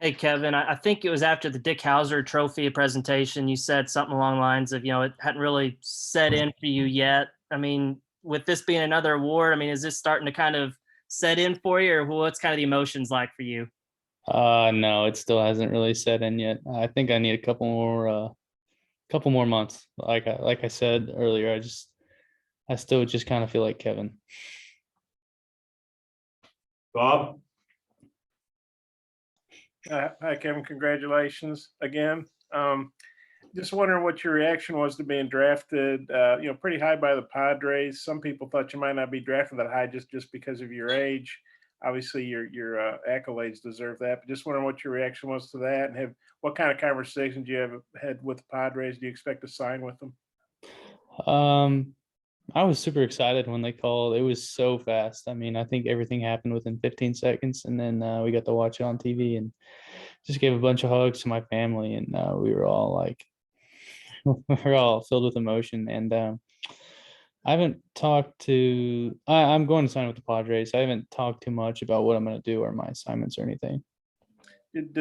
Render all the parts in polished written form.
Hey, Kevin, I think it was after the Dick Hauser Trophy presentation, you said something along the lines of, it hadn't really set in for you yet. I mean, with this being another award, I mean, is this starting to kind of set in for you, or what's kind of the emotions like for you? No, it still hasn't really set in yet. I think I need a couple more months. Like I said earlier, I still just kind of feel like Kevin. Bob? Hi, Kevin. Congratulations again. Just wondering what your reaction was to being drafted, pretty high by the Padres. Some people thought you might not be drafted that high just because of your age. Obviously, your accolades deserve that. But just wondering what your reaction was to that, and what kind of conversations you have had with the Padres. Do you expect to sign with them? I was super excited when they called. It was so fast. I mean, I think everything happened within 15 seconds, and then we got to watch it on TV and just gave a bunch of hugs to my family, and we were all like, we're all filled with emotion. And I haven't talked to. I'm going to sign with the Padres. I haven't talked too much about what I'm going to do or my assignments or anything. Did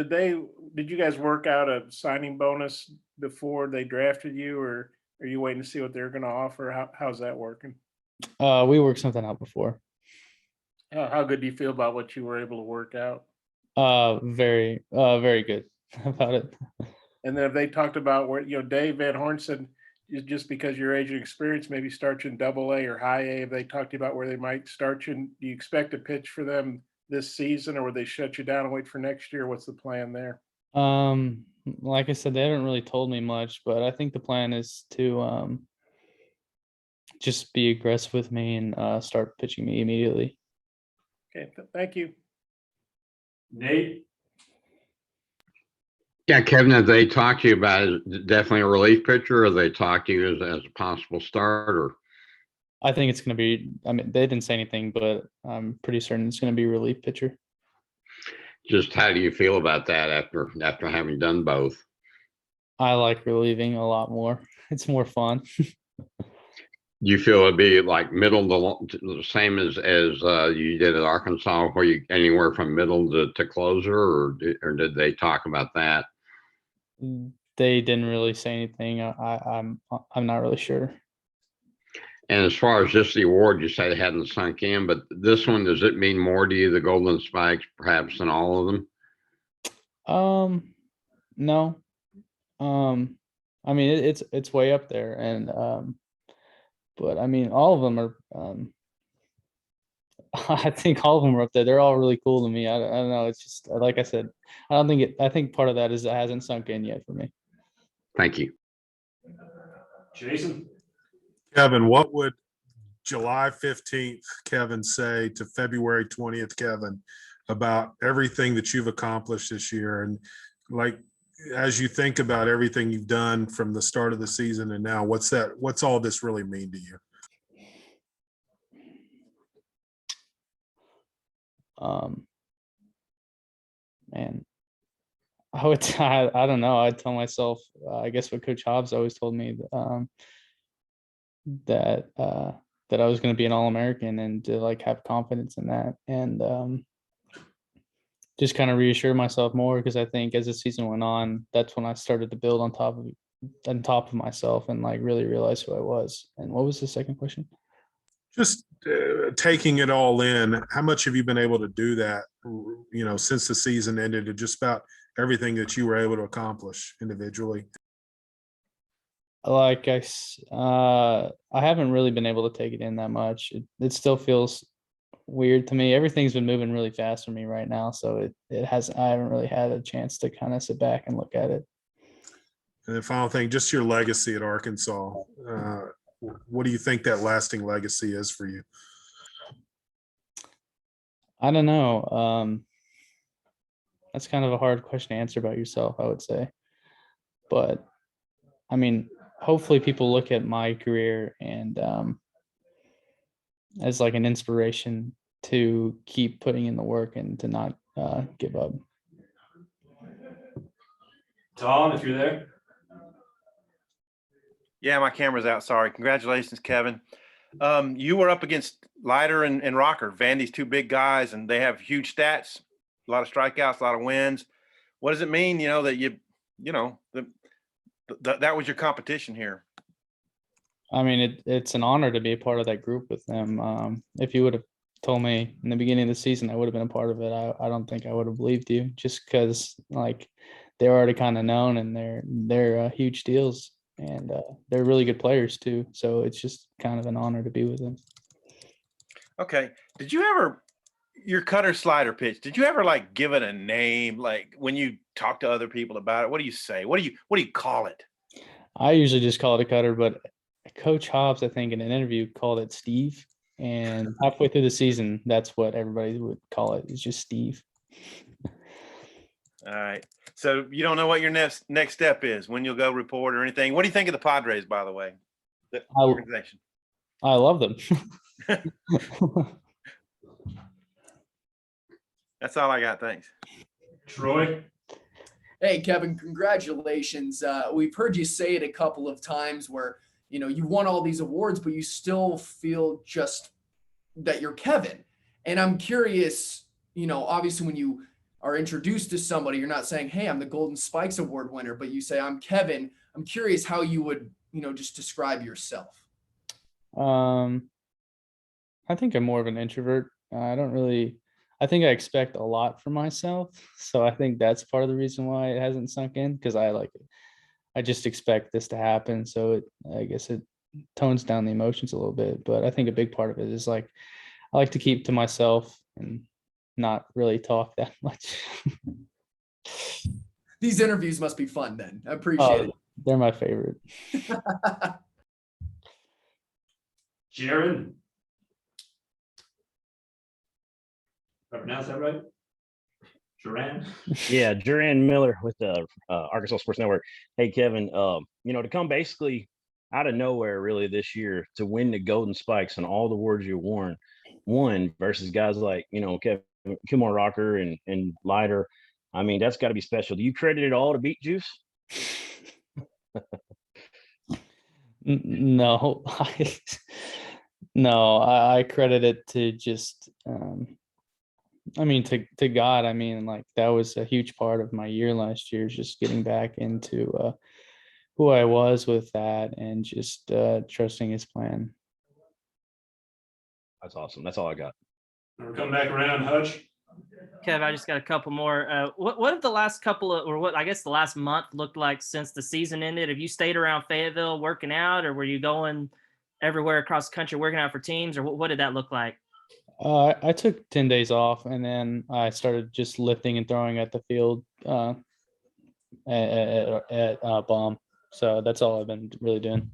you guys work out a signing bonus before they drafted you, or are you waiting to see what they're going to offer? How's that working? We worked something out before. How good do you feel about what you were able to work out? Very good about it. And then have they talked about where, Dave Van Horn said just because your age and experience, maybe start you in AA or high A. Have they talked to you about where they might start you? Do you expect to pitch for them this season, or would they shut you down and wait for next year? What's the plan there? Like I said, they haven't really told me much, but I think the plan is to just be aggressive with me and start pitching me immediately. Okay, thank you. Nate? Yeah, Kevin, have they talked to you about it? Definitely a relief pitcher, or they talked to you as a possible starter? I think it's going to be, I mean, they didn't say anything, but I'm pretty certain it's going to be a relief pitcher. Just how do you feel about that after having done both? I like relieving a lot more. It's more fun. Do you feel it'd be like middle to the same as you did at Arkansas, where you anywhere from middle to closer, or did they talk about that? They didn't really say anything. I'm not really sure. And as far as just the award, you said it hadn't sunk in, but this one, does it mean more to you, the Golden Spikes, perhaps, than all of them? No. I mean, it's way up there, and but I mean, all of them are. I think all of them are up there. They're all really cool to me. I don't know. It's just like I said. I don't think it. I think part of that is it hasn't sunk in yet for me. Thank you. Jason? Kevin, what would July 15th Kevin say to February 20th Kevin about everything that you've accomplished this year? And like, as you think about everything you've done from the start of the season and now, what's all this really mean to you? Man, I don't know. I'd tell myself, I guess what Coach Hobbs always told me, that I was going to be an All-American and to like have confidence in that, and just kind of reassure myself more, because I think as the season went on, that's when I started to build on top of myself and like really realize who I was. And what was the second question? Just taking it all in, how much have you been able to do that, since the season ended, to just about everything that you were able to accomplish individually? Like I haven't really been able to take it in that much. It still feels weird to me. Everything's been moving really fast for me right now, so I haven't really had a chance to kind of sit back and look at it. And the final thing, just your legacy at Arkansas. What do you think that lasting legacy is for you? I don't know. That's kind of a hard question to answer about yourself, I would say. But I mean, hopefully people look at my career and as like an inspiration to keep putting in the work and to not give up. Tom, if you're there. Yeah, my camera's out. Sorry. Congratulations, Kevin. You were up against Leiter and Rocker, Vandy's two big guys, and they have huge stats, a lot of strikeouts, a lot of wins. What does it mean, that that was your competition here? I mean, it's an honor to be a part of that group with them. If you would have told me in the beginning of the season I would have been a part of it, I don't think I would have believed you, just because like they're already kind of known and they're huge deals, and they're really good players too. So it's just kind of an honor to be with them. Okay. Did you ever, your cutter slider pitch, did you ever like give it a name? Like when you talk to other people about it, what do you say? What do you call it? I usually just call it a cutter, but Coach Hobbs, I think in an interview, called it Steve. And halfway through the season, that's what everybody would call it. It's just Steve. All right. So you don't know what your next step is, when you'll go report or anything. What do you think of the Padres, by the way? The organization. I love them. That's all I got. Thanks. Troy? Hey, Kevin, congratulations. We've heard you say it a couple of times where, you won all these awards, but you still feel just that you're Kevin. And I'm curious, obviously when you are introduced to somebody, you're not saying, hey, I'm the Golden Spikes Award winner, but you say, I'm Kevin. I'm curious how you would, just describe yourself. I think I'm more of an introvert. I think I expect a lot from myself. So I think that's part of the reason why it hasn't sunk in, because I just expect this to happen. So I guess it tones down the emotions a little bit, but I think a big part of it is like, I like to keep to myself and not really talk that much. These interviews must be fun then. I appreciate it. They're my favorite. Jaron? Did I pronounce that right? Duran? Yeah, DuRan Miller with the Arkansas Sports Network. Hey, Kevin, to come basically out of nowhere really this year to win the Golden Spikes and all the awards you won versus guys like, Kevin Kilmore Rocker and Leiter. I mean, that's got to be special. Do you credit it all to Beet Juice? No, I credit it to just, to God. Like that was a huge part of my year last year, just getting back into who I was with that and just trusting his plan. That's awesome. That's all I got. We'll come back around, Hutch. Kev, I just got a couple more. What have the last couple of, or what I guess the last month looked like since the season ended? Have you stayed around Fayetteville working out, or were you going everywhere across the country working out for teams, or what did that look like? I took 10 days off, and then I started just lifting and throwing at the field at Bomb. So that's all I've been really doing.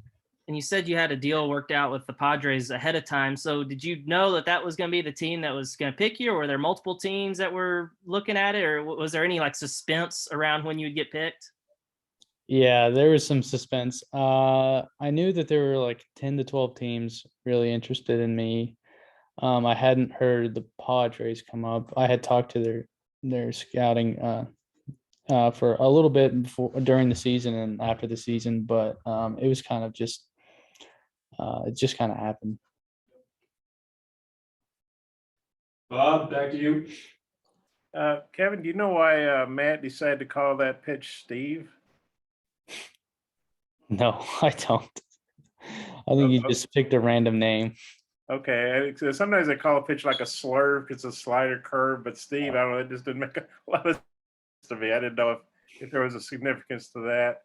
And you said you had a deal worked out with the Padres ahead of time. So did you know that was going to be the team that was going to pick you, or were there multiple teams that were looking at it, or was there any like suspense around when you would get picked? Yeah, there was some suspense. I knew that there were like 10 to 12 teams really interested in me. I hadn't heard the Padres come up. I had talked to their scouting for a little bit during the season and after the season, but it was kind of just it just kind of happened. Bob, back to you. Kevin, do you know why Matt decided to call that pitch Steve? No, I don't. I think he just picked a random name. Okay, sometimes they call a pitch like a slurve. It's a slider curve, but Steve, I don't know, it just didn't make a lot of sense to me. I didn't know if there was a significance to that.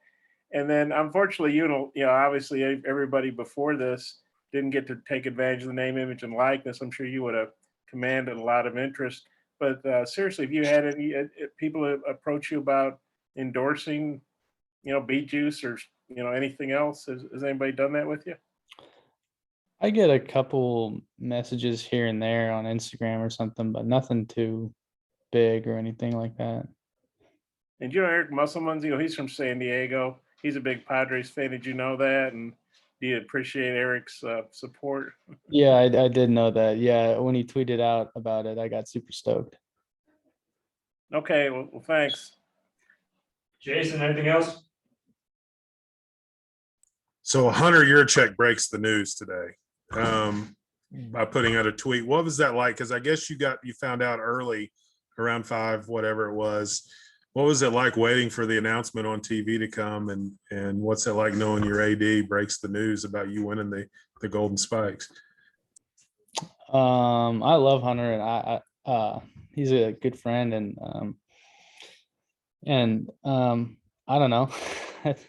And then, unfortunately, obviously everybody before this didn't get to take advantage of the name, image, and likeness. I'm sure you would have commanded a lot of interest. But seriously, if you had any people approach you about endorsing, Beet Juice or anything else, has anybody done that with you? I get a couple messages here and there on Instagram or something, but nothing too big or anything like that. And Eric Musselman's, he's from San Diego. He's a big Padres fan. Did you know that? And do you appreciate Eric's support? Yeah, I did know that. Yeah, when he tweeted out about it, I got super stoked. Okay, well thanks. Jason, anything else? So Hunter Yurchek breaks the news today. by putting out a tweet. What was that like? Because I guess you found out early, around 5, whatever it was. What was it like waiting for the announcement on TV to come, and what's it like knowing your AD breaks the news about you winning the Golden Spikes? I love Hunter, and he's a good friend, and I don't know.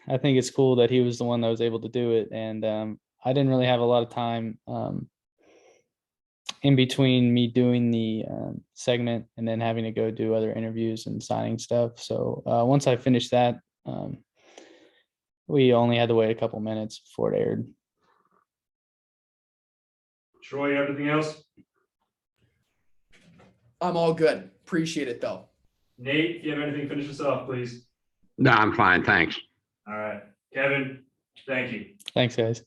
I think it's cool that he was the one that was able to do it, and I didn't really have a lot of time in between me doing the segment and then having to go do other interviews and signing stuff. So once I finished that, we only had to wait a couple minutes before it aired. Troy, everything else? I'm all good. Appreciate it though. Nate, if you have anything, finish us off, please. No, I'm fine. Thanks. All right. Kevin, thank you. Thanks, guys.